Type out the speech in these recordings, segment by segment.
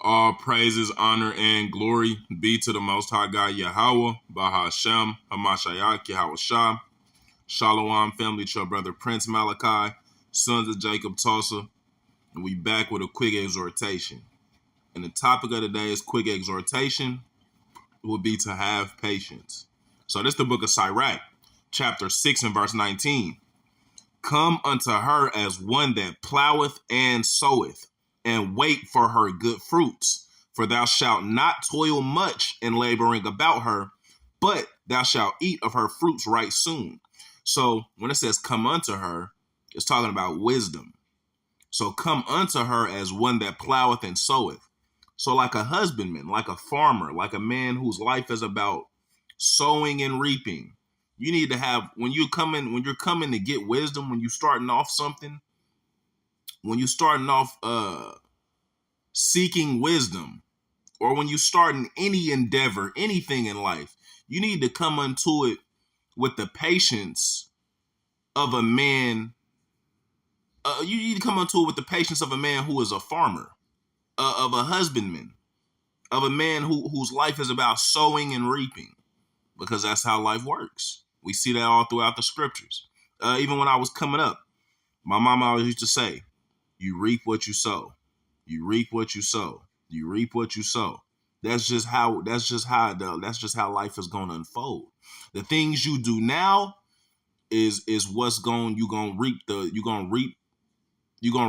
All praises, honor, and glory be to the Most High God Yahweh, Bahashem, Hamashayak, Yahweh Shah, Shalom family, to your brother Prince Malachi, sons of Jacob Tulsa, and we back with a quick exhortation. And the topic of the day is quick exhortation would be to have patience. So this is the book of Sirach, chapter 6 and verse 19. Come unto her as one that ploweth and soweth, and wait for her good fruits. For thou shalt not toil much in laboring about her, but thou shalt eat of her fruits right soon. So when it says come unto her, it's talking about wisdom. So come unto her as one that ploweth and soweth. So like a husbandman, like a farmer, like a man whose life is about sowing and reaping. You need to have, when you're coming to get wisdom, when you're starting off something, when you're starting off seeking wisdom, or when you're starting any endeavor, anything in life, you need to come unto it with the patience of a man. You need to come unto it with the patience of a man who is a farmer, of a husbandman, of a man whose life is about sowing and reaping, because that's how life works. We see that all throughout the scriptures. Even when I was coming up, my mom always used to say, you reap what you sow. You reap what you sow. You reap what you sow. That's just how life is going to unfold. The things you do now is what's going, you're going to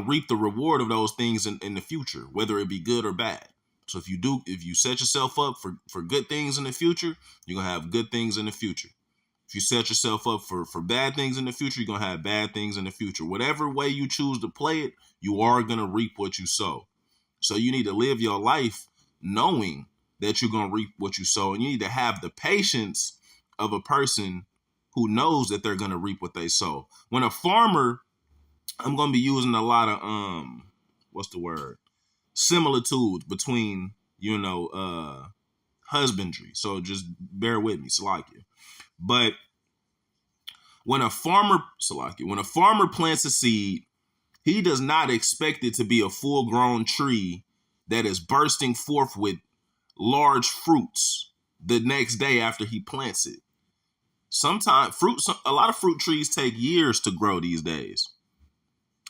reap the reward of those things in the future, whether it be good or bad. So if you set yourself up for good things in the future, you're going to have good things in the future. If you set yourself up for bad things in the future, you're going to have bad things in the future. Whatever way you choose to play it, you are going to reap what you sow. So you need to live your life knowing that you're going to reap what you sow. And you need to have the patience of a person who knows that they're going to reap what they sow. When a farmer, I'm going to be using a lot of, similitudes between, husbandry. So just bear with me, Salakia. But when a farmer plants a seed, he does not expect it to be a full-grown tree that is bursting forth with large fruits the next day after he plants it. A lot of fruit trees take years to grow these days.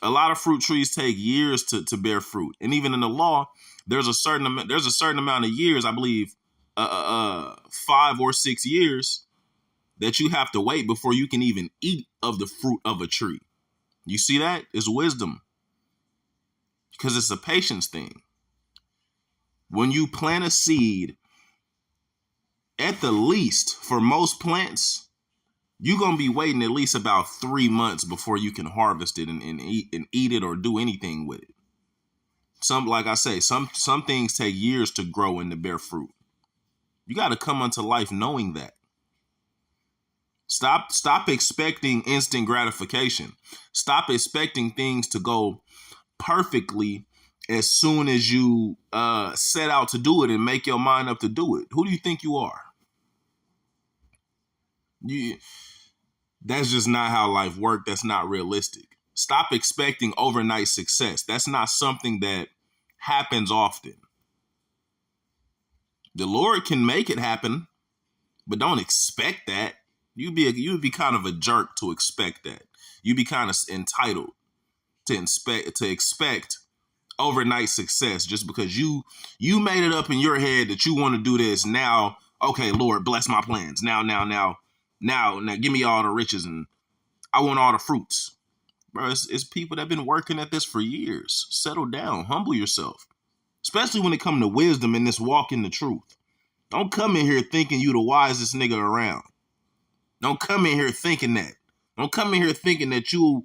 A lot of fruit trees take years to bear fruit. And even in the law, there's a certain amount of years, I believe, 5 or 6 years, that you have to wait before you can even eat of the fruit of a tree. You see that? It's wisdom. Because it's a patience thing. When you plant a seed, at the least, for most plants, you're going to be waiting at least about 3 months before you can harvest it and eat it or do anything with it. Some things take years to grow and to bear fruit. You got to come unto life knowing that. Stop expecting instant gratification. Stop expecting things to go perfectly as soon as you set out to do it and make your mind up to do it. Who do you think you are? That's just not how life works. That's not realistic. Stop expecting overnight success. That's not something that happens often. The Lord can make it happen, but don't expect that. You'd be kind of a jerk to expect that. You'd be kind of entitled to expect overnight success just because you made it up in your head that you want to do this. Now, okay, Lord, bless my plans. Now, give me all the riches and I want all the fruits. Bro, it's people that have been working at this for years. Settle down, humble yourself, especially when it comes to wisdom and this walk in the truth. Don't come in here thinking you the wisest nigga around. Don't come in here thinking that. Don't come in here thinking that you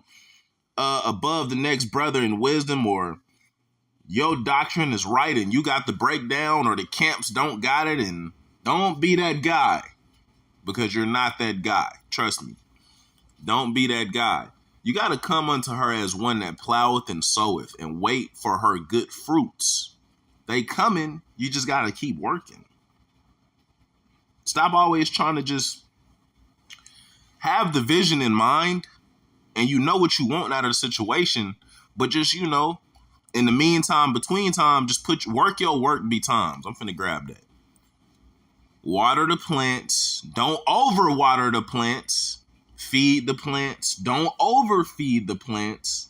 above the next brother in wisdom, or your doctrine is right and you got the breakdown, or the camps don't got it. And don't be that guy, because you're not that guy. Trust me. Don't be that guy. You got to come unto her as one that ploweth and soweth, and wait for her good fruits. They coming. You just got to keep working. Stop always trying to just have the vision in mind, and you know what you want out of the situation, but just, In the meantime, between time, just work your work be times. I'm finna grab that. Water the plants. Don't overwater the plants. Feed the plants. Don't overfeed the plants.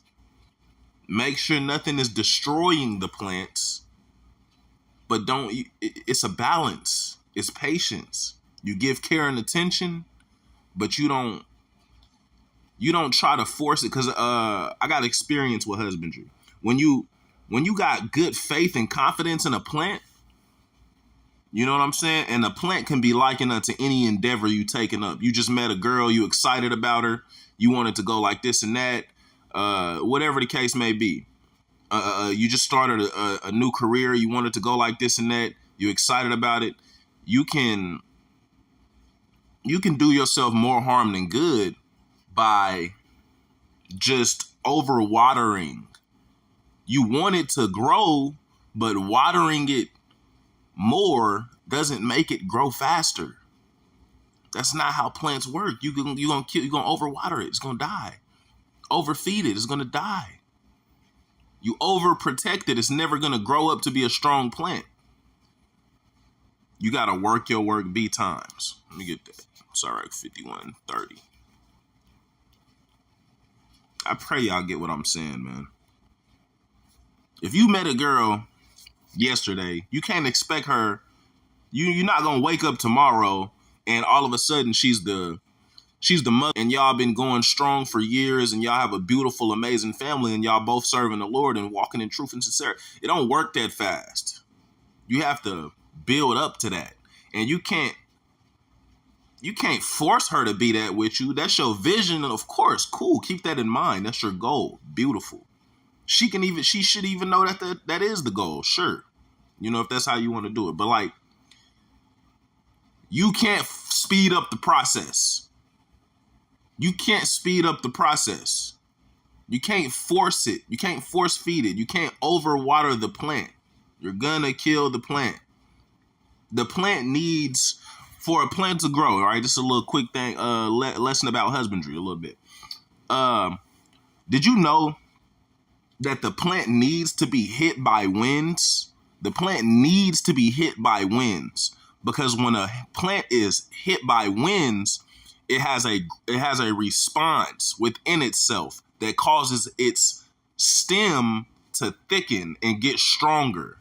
Make sure nothing is destroying the plants. But it's a balance. It's patience. You give care and attention, but you don't try to force it. Cause I got experience with husbandry. When you got good faith and confidence in a plant, you know what I'm saying? And a plant can be likened unto any endeavor you taken up. You just met a girl, you excited about her, you wanted to go like this and that, whatever the case may be. You just started a new career, you wanted to go like this and that, you excited about it. You can do yourself more harm than good by just overwatering. You want it to grow, but watering it more doesn't make it grow faster. That's not how plants work. You're gonna overwater it, it's gonna die. Overfeed it, it's gonna die. You overprotect it, it's never gonna grow up to be a strong plant. You gotta work your work B times. Let me get that. Sorry, 51:30. I pray y'all get what I'm saying, man. If you met a girl yesterday, you can't expect her. You're not gonna wake up tomorrow and all of a sudden she's the mother, and y'all been going strong for years, and y'all have a beautiful, amazing family, and y'all both serving the Lord and walking in truth and sincerity. It don't work that fast. You have to build up to that, and you can't force her to be that with you. That's your vision, and of course, cool. Keep that in mind. That's your goal. Beautiful. She should even know that is the goal. Sure. You know, if that's how you want to do it. But like, you can't speed up the process. You can't speed up the process. You can't force it. You can't force feed it. You can't overwater the plant. You're gonna kill the plant. The plant needs, for a plant to grow, all right? Just a little quick thing, lesson about husbandry a little bit. Did you know that the plant needs to be hit by winds? The plant needs to be hit by winds, because when a plant is hit by winds, it has a response within itself that causes its stem to thicken and get stronger.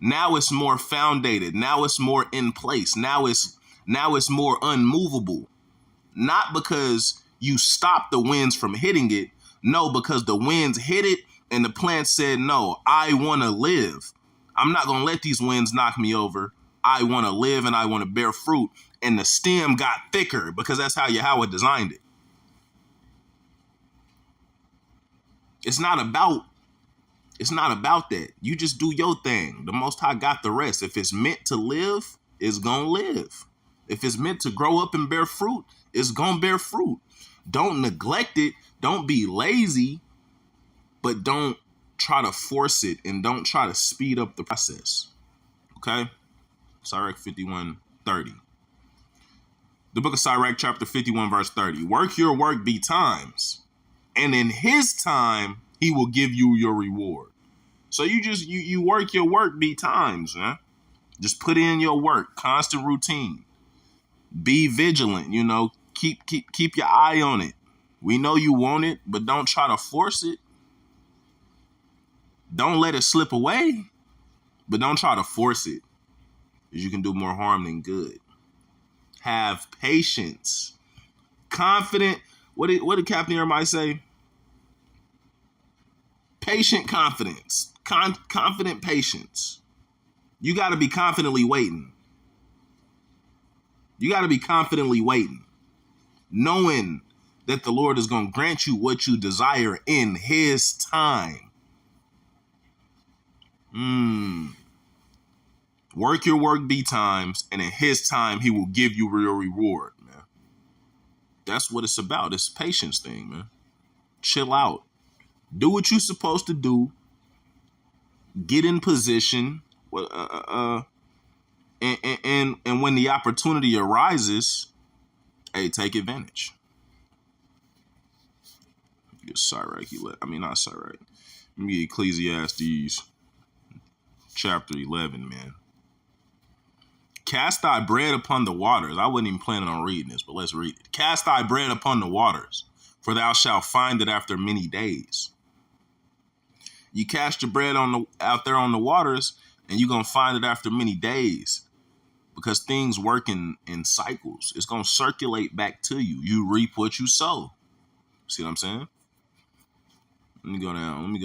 Now it's more foundated. Now it's more in place. Now it's more unmovable. Not because you stop the winds from hitting it. No, because the winds hit it and the plant said, no, I want to live. I'm not going to let these winds knock me over. I want to live and I want to bear fruit. And the stem got thicker because that's how Yahweh designed it. It's not about that. You just do your thing. The Most High got the rest. If it's meant to live, it's going to live. If it's meant to grow up and bear fruit, it's going to bear fruit. Don't neglect it. Don't be lazy, but don't try to force it and don't try to speed up the process. Okay? Sirach 51:30. The book of Sirach, chapter 51, verse 30. Work your work be times, and in his time, he will give you your reward. So you work your work be times, man. Just put in your work, constant routine. Be vigilant, you know, keep your eye on it. We know you want it, but don't try to force it. Don't let it slip away, but don't try to force it, because you can do more harm than good. Have patience. Confident. What did Captain Jeremiah say? Patient confidence. Confident patience. You got to be confidently waiting. You got to be confidently waiting, knowing that the Lord is going to grant you what you desire in his time. Work your work be times, and in his time, he will give you your reward, man. That's what it's about. It's a patience thing, man. Chill out. Do what you're supposed to do. Get in position. And when the opportunity arises, hey, take advantage. Not Sirach. Let me get Ecclesiastes chapter 11, man. Cast thy bread upon the waters. I wasn't even planning on reading this, but let's read it. Cast thy bread upon the waters, for thou shalt find it after many days. You cast your bread out there on the waters, and you're going to find it after many days, because things work in cycles. It's going to circulate back to you. You reap what you sow. See what I'm saying? Let me go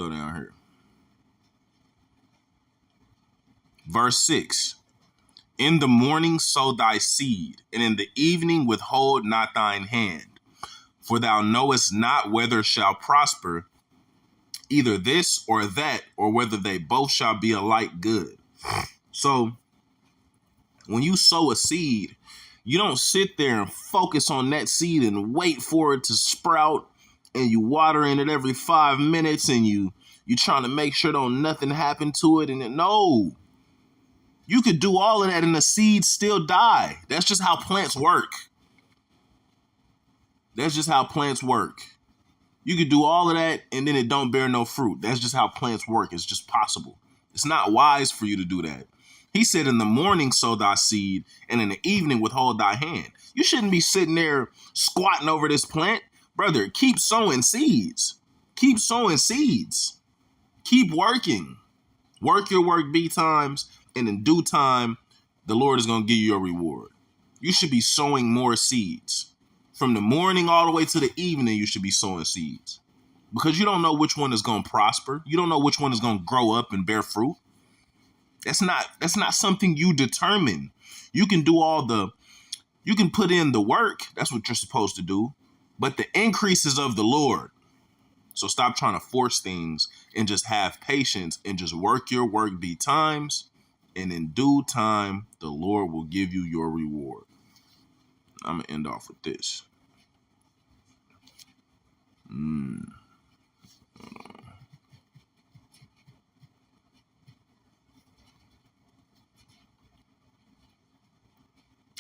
down here. Verse 6. In the morning sow thy seed, and in the evening withhold not thine hand. For thou knowest not whether shall prosper, either this or that, or whether they both shall be alike good. So when you sow a seed, you don't sit there and focus on that seed and wait for it to sprout, and you watering it every 5 minutes, and you trying to make sure don't nothing happen to it. And no, you could do all of that and the seeds still die. That's just how plants work. That's just how plants work. You could do all of that and then it don't bear no fruit. That's just how plants work. It's just possible. It's not wise for you to do that. He said, in the morning sow thy seed, and in the evening withhold thy hand. You shouldn't be sitting there squatting over this plant. Brother, keep sowing seeds. Keep sowing seeds. Keep working. Work your work B times, and in due time, the Lord is going to give you your reward. You should be sowing more seeds. From the morning all the way to the evening, you should be sowing seeds. Because you don't know which one is going to prosper. You don't know which one is going to grow up and bear fruit. That's not something you determine. You can you can put in the work. That's what you're supposed to do. But the increase is of the Lord. So stop trying to force things and just have patience and just work your work B times. And in due time, the Lord will give you your reward. I'm going to end off with this.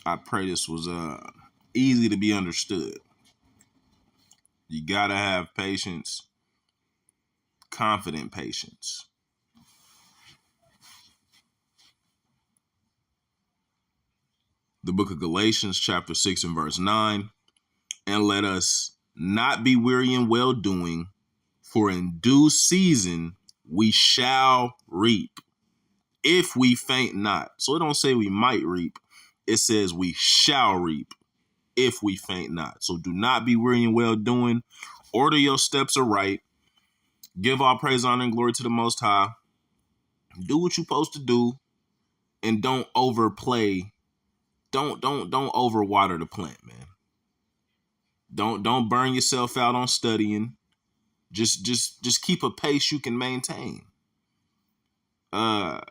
I pray this was easy to be understood. You got to have patience, confident patience. The book of Galatians, chapter 6 and verse 9. And let us not be weary in well-doing, for in due season we shall reap, if we faint not. So it don't say we might reap. It says we shall reap, if we faint not. So do not be weary in well-doing. Order your steps aright. Give all praise, honor, and glory to the Most High. Do what you're supposed to do, and don't overplay. Don't overwater the plant, man. Don't burn yourself out on studying. Just keep a pace you can maintain. Don't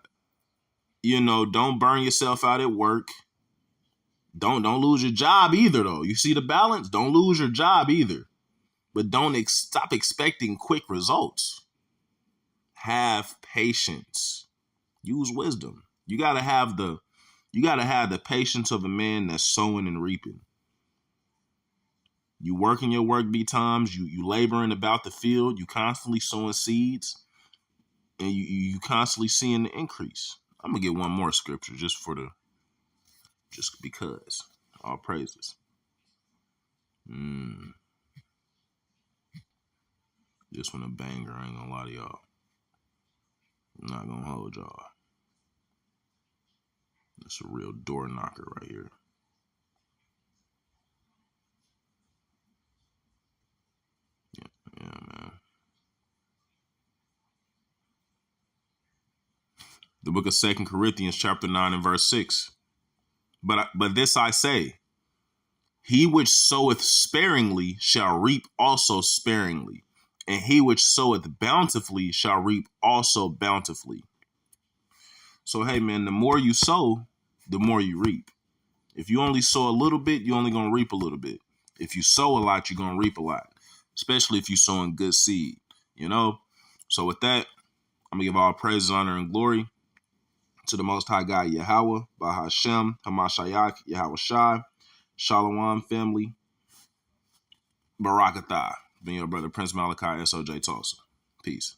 burn yourself out at work. Don't lose your job either, though. You see the balance? Don't lose your job either. But don't stop expecting quick results. Have patience. Use wisdom. You gotta have the patience of a man that's sowing and reaping. You working your work B times, you laboring about the field, you constantly sowing seeds, and you constantly seeing the increase. I'm gonna get one more scripture just because. All praises. This one a banger, I ain't gonna lie to y'all. I'm not gonna hold y'all. It's a real door knocker right here. Yeah, man. The book of 2 Corinthians chapter 9 and verse 6. But this I say, he which soweth sparingly shall reap also sparingly, and he which soweth bountifully shall reap also bountifully. So, hey, man, the more you sow, the more you reap. If you only sow a little bit, you're only going to reap a little bit. If you sow a lot, you're going to reap a lot, especially if you're sowing good seed, So with that, I'm going to give all praise, honor, and glory to the Most High God, Yahweh, Bahashem, Hamashayak, Yahweh Shai, Shalom family, Barakatah. Been your brother, Prince Malachi, SOJ Tulsa. Peace.